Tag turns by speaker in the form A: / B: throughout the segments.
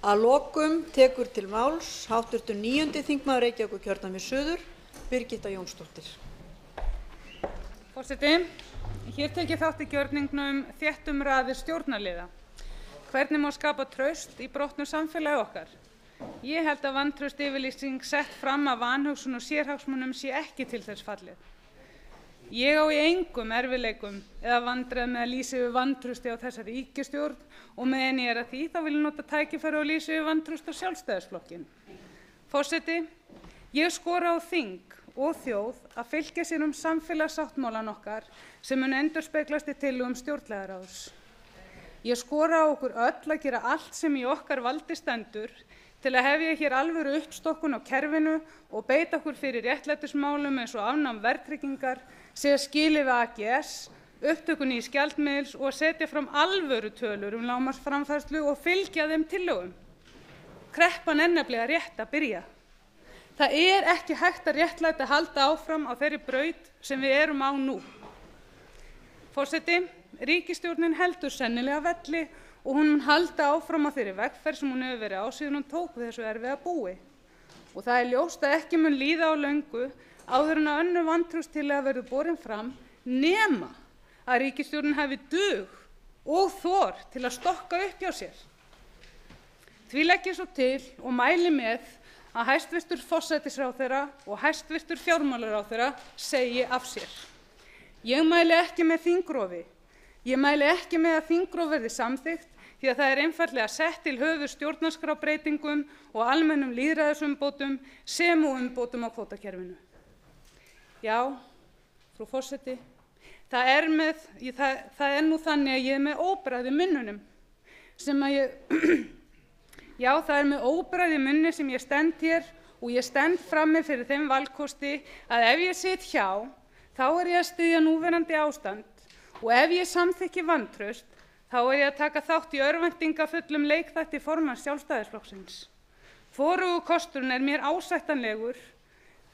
A: Að lokum tekur til máls hv. 9. þingmaður Reykjavíkurkjördæmis suður, Birgitta Jónsdóttir.
B: Forseti, hér tek ég þátt í gjörningnum þéttum raðir stjórnarliða. Hvernig má skapa traust í brotnu samfélagi okkar? Ég held að vantraustsyfirlýsing sett fram af vanhugsun og sérhagsmunum sé ekki til þess fallið. Ég á í engum erfiðleikum eða vandræðum með að lýsa yfir vantrausti á þessari ríkisstjórn og meðan ég að því þá vil ég nota tækifæri og lýsa yfir vantraust á Sjálfstæðisflokkinn. Forseti, ég skora á þing og þjóð að fylgja sér samfélagssáttmálann okkar sem mun endurspeglast í tillögum stjórnlagaráðs. Ég skora á okkur öll að gera allt sem í okkar valdi stendur til að hefja hér alvöru uppstokkun á kerfinu og beita okkur fyrir réttlætismálum eins og afnám verðtryggingar, segja skilið við AGS, upptöku nýs gjaldmiðils og setja fram alvöru tölur lágmarksframfærslu og fylgja þeim tillögum. Kreppan er nefnilega rétt að byrja. Það er ekki hægt að réttlæta halda áfram á þeirri braut sem við erum á nú. Forseti, ríkisstjórnin heldur sennilega velli og hún mun halda áfram á þeirri vegferð sem hún hefur verið á síðan hún tók við þessu erfiða búi. Og það er ljóst að ekki mun líða á löngu áður en að önnur vantrauststillaga verður borin fram nema að ríkisstjórnin hafi dug og þor til að stokka upp hjá sér. Því legg ég svo til og mæli með að hæstvirtur forsætisráðherra og hæstvirtur fjármálaráðherra segi af sér. Ég mæli ekki með þingrofi. Ég mæli ekki með að þingrof verði samþykkt því að það er einfaldlega sett til höfuðs stjórnarskrárbreytingum og almennum lýðræðisumbótum sem og umbótum á kvótakerfinu. Já, frú forseti, það er nú þannig að ég er með óbragð í munnunum Já, það er með óbragð í munni sem ég stend hér og ég stend frammi fyrir þeim valkosti að ef ég sit hjá, þá er ég að styðja núverandi ástand og ef ég samþykki vantraust, þá er ég að taka þátt í örvæntingafullum leikþætti formanns Sjálfstæðisflokksins. Hvorugur kosturinn er mér ásættanlegur,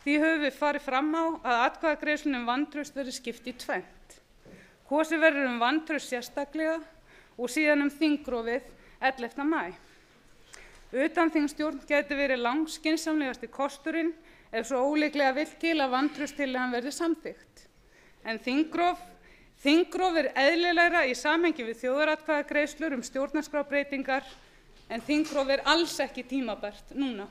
B: því höfum við farið fram á að atkvæðagreiðslunni vantraust verði skipt í tvennt. Kosið verður vantraust sérstaklega og síðan þingrofið 11. maí. Utanþingsstjórn gæti verið langskynsamlegasti kosturinn ef svo ólíklega vill til að vantrauststillagan verði samþykkt. En þingrof er eðlilegra í samhengi við þjóðaratkvæðagreiðslur stjórnarskrárbreytingar en þingrof er alls ekki tímabært núna.